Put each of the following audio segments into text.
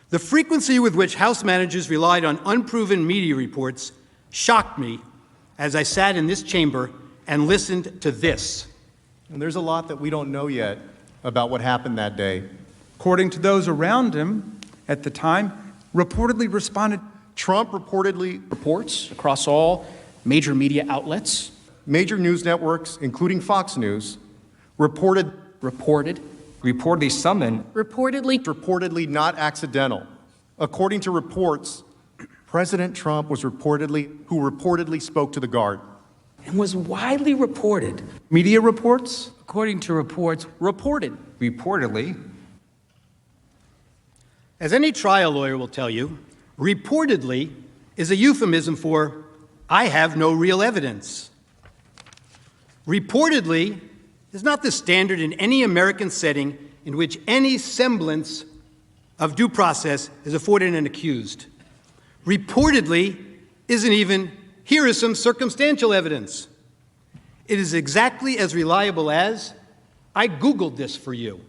The frequency with which House managers relied on unproven media reports shocked me as I sat in this chamber and listened to this. And there's a lot that we don't know yet about what happened that day. According to those around him at the time, reportedly responded. Trump reportedly reports across all major media outlets. Major news networks, including Fox News, reportedly summoned. Reportedly not accidental. According to reports, President Trump who reportedly spoke to the guard. And was widely reported. Media reports? According to reports, reportedly. As any trial lawyer will tell you, reportedly is a euphemism for, I have no real evidence. Reportedly is not the standard in any American setting in which any semblance of due process is afforded an accused. Reportedly isn't even, here is some circumstantial evidence. It is exactly as reliable as, I Googled this for you.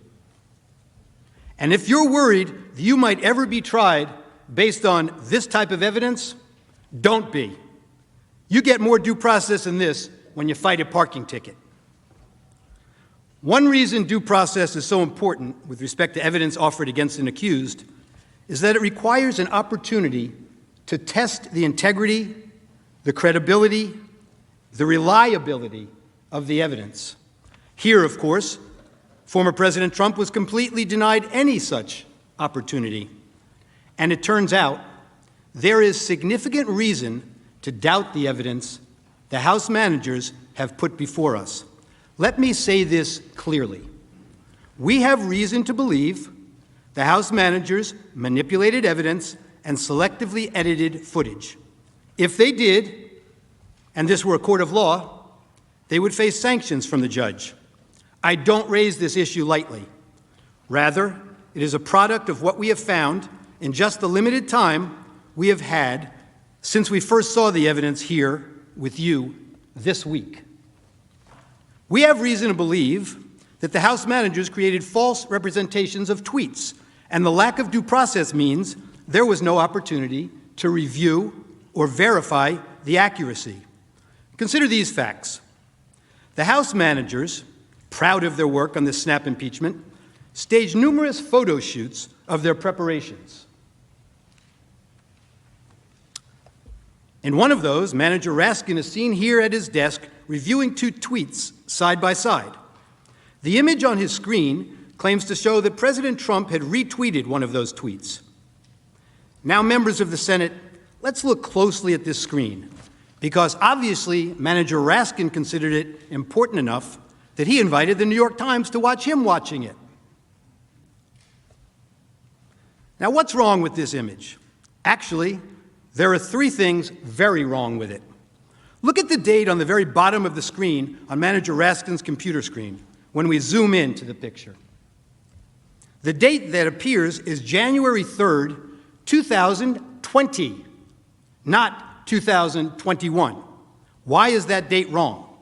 And if you're worried that you might ever be tried based on this type of evidence, don't be. You get more due process than this when you fight a parking ticket. One reason due process is so important with respect to evidence offered against an accused is that it requires an opportunity to test the integrity, the credibility, the reliability of the evidence. Here, of course, former President Trump was completely denied any such opportunity. And it turns out there is significant reason to doubt the evidence the House managers have put before us. Let me say this clearly. We have reason to believe the House managers manipulated evidence and selectively edited footage. If they did, and this were a court of law, they would face sanctions from the judge. I don't raise this issue lightly. Rather, it is a product of what we have found in just the limited time we have had since we first saw the evidence here with you this week. We have reason to believe that the House managers created false representations of tweets, and the lack of due process means there was no opportunity to review or verify the accuracy. Consider these facts. The House managers, proud of their work on this snap impeachment, staged numerous photo shoots of their preparations. In one of those, Manager Raskin is seen here at his desk reviewing two tweets side by side. The image on his screen claims to show that President Trump had retweeted one of those tweets. Now, members of the Senate, let's look closely at this screen, because obviously Manager Raskin considered it important enough that he invited the New York Times to watch him watching it. Now, what's wrong with this image? Actually, there are three things very wrong with it. Look at the date on the very bottom of the screen on Manager Raskin's computer screen when we zoom in to the picture. The date that appears is January 3rd, 2020, not 2021. Why is that date wrong?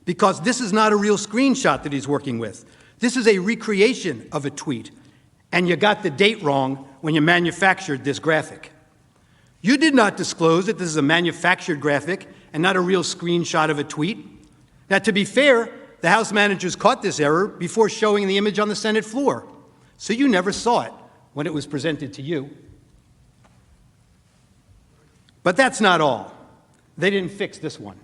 Because this is not a real screenshot that he's working with. This is a recreation of a tweet, and you got the date wrong when you manufactured this graphic. You did not disclose that this is a manufactured graphic and not a real screenshot of a tweet. Now, to be fair, the House managers caught this error before showing the image on the Senate floor, so you never saw it when it was presented to you. But that's not all. They didn't fix this one.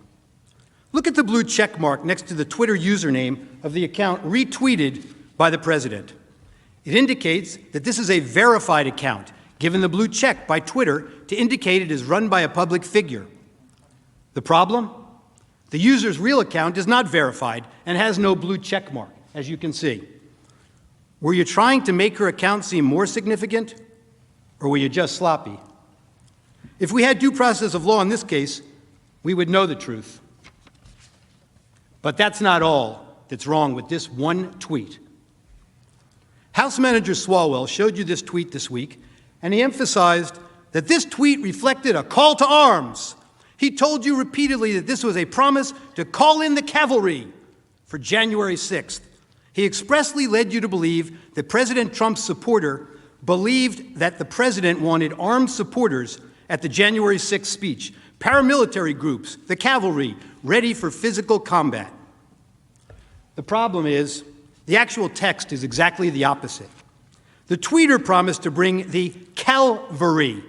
Look at the blue check mark next to the Twitter username of the account retweeted by the president. It indicates that this is a verified account, given the blue check by Twitter to indicate it is run by a public figure. The problem? The user's real account is not verified and has no blue check mark, as you can see. Were you trying to make her account seem more significant, or were you just sloppy? If we had due process of law in this case, we would know the truth. But that's not all that's wrong with this one tweet. House Manager Swalwell showed you this tweet this week, and he emphasized that this tweet reflected a call to arms. He told you repeatedly that this was a promise to call in the cavalry for January 6th. He expressly led you to believe that President Trump's supporter believed that the president wanted armed supporters at the January 6th speech, paramilitary groups, the cavalry, ready for physical combat. The problem is, the actual text is exactly the opposite. The tweeter promised to bring the Calvary,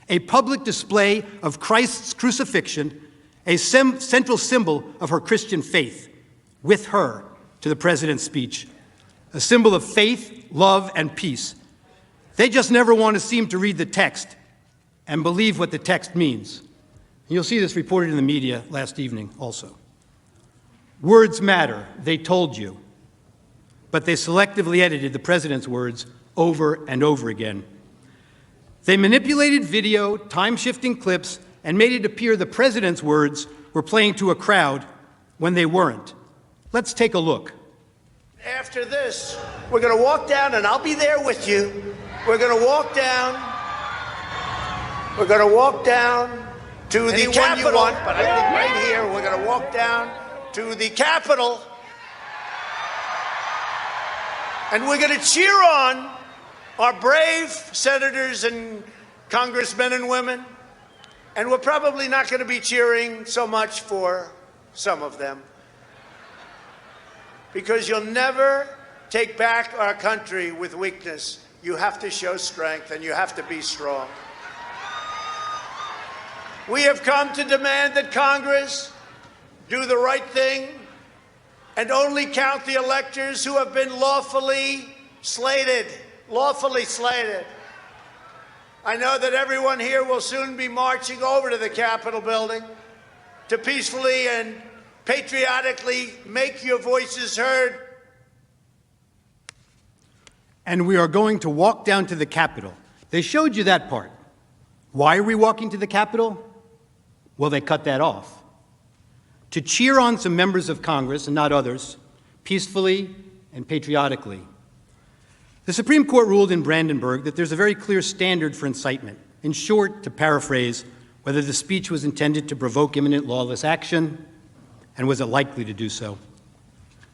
a public display of Christ's crucifixion, a central symbol of her Christian faith, with her to the president's speech, a symbol of faith, love, and peace. They just never want to seem to read the text and believe what the text means. You'll see this reported in the media last evening also. Words matter, they told you, but they selectively edited the president's words over and over again. They manipulated video, time-shifting clips, and made it appear the president's words were playing to a crowd when they weren't. Let's take a look. After this, we're going to walk down, and I'll be there with you. We're going to walk down. We're going to walk down to the Capitol. But I think right here, we're going to walk down to the Capitol, and we're going to cheer on our brave senators and congressmen and women. And we're probably not going to be cheering so much for some of them, because you'll never take back our country with weakness. You have to show strength, and you have to be strong. We have come to demand that Congress do the right thing and only count the electors who have been lawfully slated. Lawfully slated. I know that everyone here will soon be marching over to the Capitol building to peacefully and patriotically make your voices heard. And we are going to walk down to the Capitol. They showed you that part. Why are we walking to the Capitol? Well, they cut that off. To cheer on some members of Congress and not others, peacefully and patriotically. The Supreme Court ruled in Brandenburg that there's a very clear standard for incitement. In short, to paraphrase, whether the speech was intended to provoke imminent lawless action, and was it likely to do so.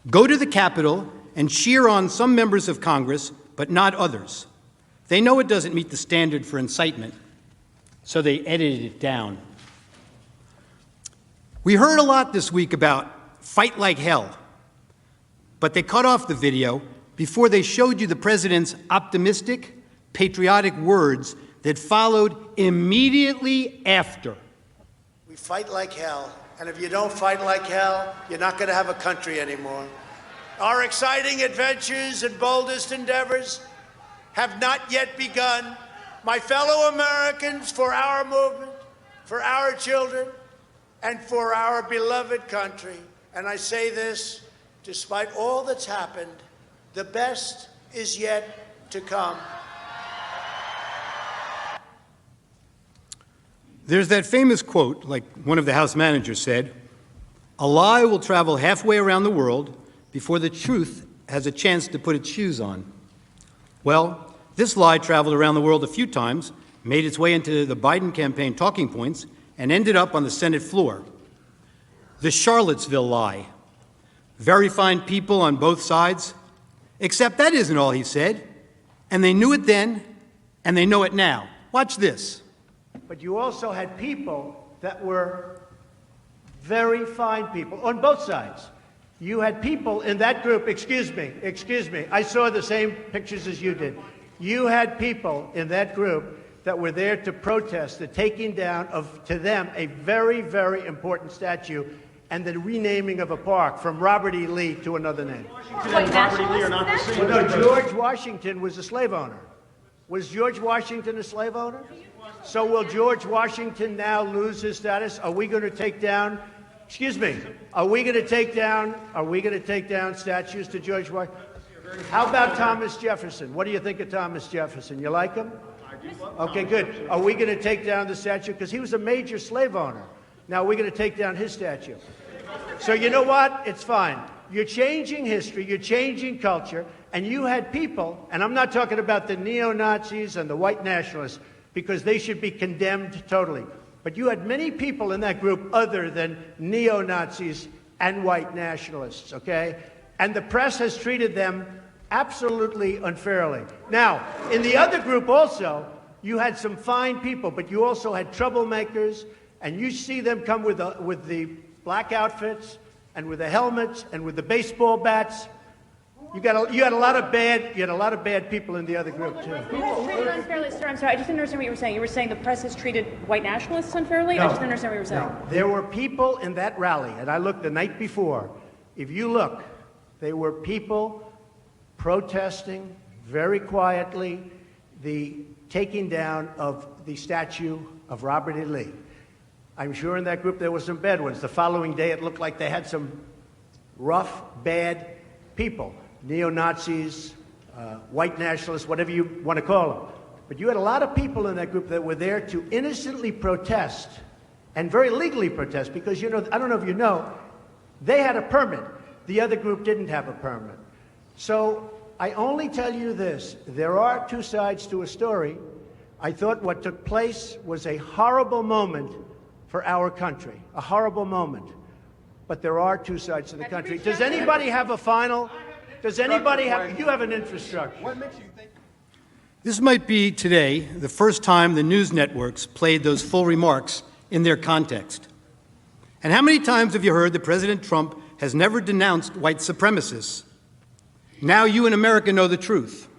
Go to the Capitol and cheer on some members of Congress, but not others. They know it doesn't meet the standard for incitement, so they edited it down. We heard a lot this week about fight like hell, but they cut off the video before they showed you the president's optimistic, patriotic words that followed immediately after. We fight like hell, and if you don't fight like hell, you're not going to have a country anymore. Our exciting adventures and boldest endeavors have not yet begun. My fellow Americans, for our movement, for our children, and for our beloved country, and I say this despite all that's happened, the best is yet to come. There's that famous quote, like one of the House managers said, "A lie will travel halfway around the world before the truth has a chance to put its shoes on." Well, this lie traveled around the world a few times, made its way into the Biden campaign talking points, and ended up on the Senate floor. The Charlottesville lie. Very fine people on both sides, except that isn't all he said. And they knew it then, and they know it now. Watch this. But you also had people that were very fine people on both sides. You had people in that group, excuse me, I saw the same pictures as you did. You had people in that group that were there to protest the taking down of, to them, a very, very important statue and the renaming of a park from Robert E. Lee to another name. White nationalists then? No, George Washington was a slave owner. Was George Washington a slave owner? So will George Washington now lose his status? Are we going to take down, excuse me, are we going to take down statues to George Washington? How about Thomas Jefferson? What do you think of Thomas Jefferson? You like him? Okay, good. Are we going to take down the statue? Because he was a major slave owner. Now we're going to take down his statue. So you know what? It's fine. You're changing history, you're changing culture, and you had people, and I'm not talking about the neo-Nazis and the white nationalists, because they should be condemned totally. But you had many people in that group other than neo-Nazis and white nationalists, okay? And the press has treated them absolutely unfairly. Now, in the other group also, you had some fine people, but you also had troublemakers, and you see them come with the black outfits and with the helmets and with the baseball bats. You had a lot of bad people in the other group too. Treated unfairly, sir. I'm sorry, I just didn't understand what you were saying. You were saying the press has treated white nationalists unfairly? I just didn't understand what you were saying. No. There were people in that rally, and I looked the night before. If you look, there were people protesting very quietly the taking down of the statue of Robert E. Lee. I'm sure in that group there were some bad ones. The following day it looked like they had some rough, bad people. Neo-Nazis, white nationalists, whatever you want to call them. But you had a lot of people in that group that were there to innocently protest and very legally protest because, you know, I don't know if you know, they had a permit. The other group didn't have a permit. So I only tell you this. There are two sides to a story. I thought what took place was a horrible moment for our country, a horrible moment. But there are two sides to the country. Does anybody have a final? Does anybody have? You have an infrastructure. What makes you think? This might be today the first time the news networks played those full remarks in their context. And how many times have you heard that President Trump has never denounced white supremacists? Now you in America know the truth.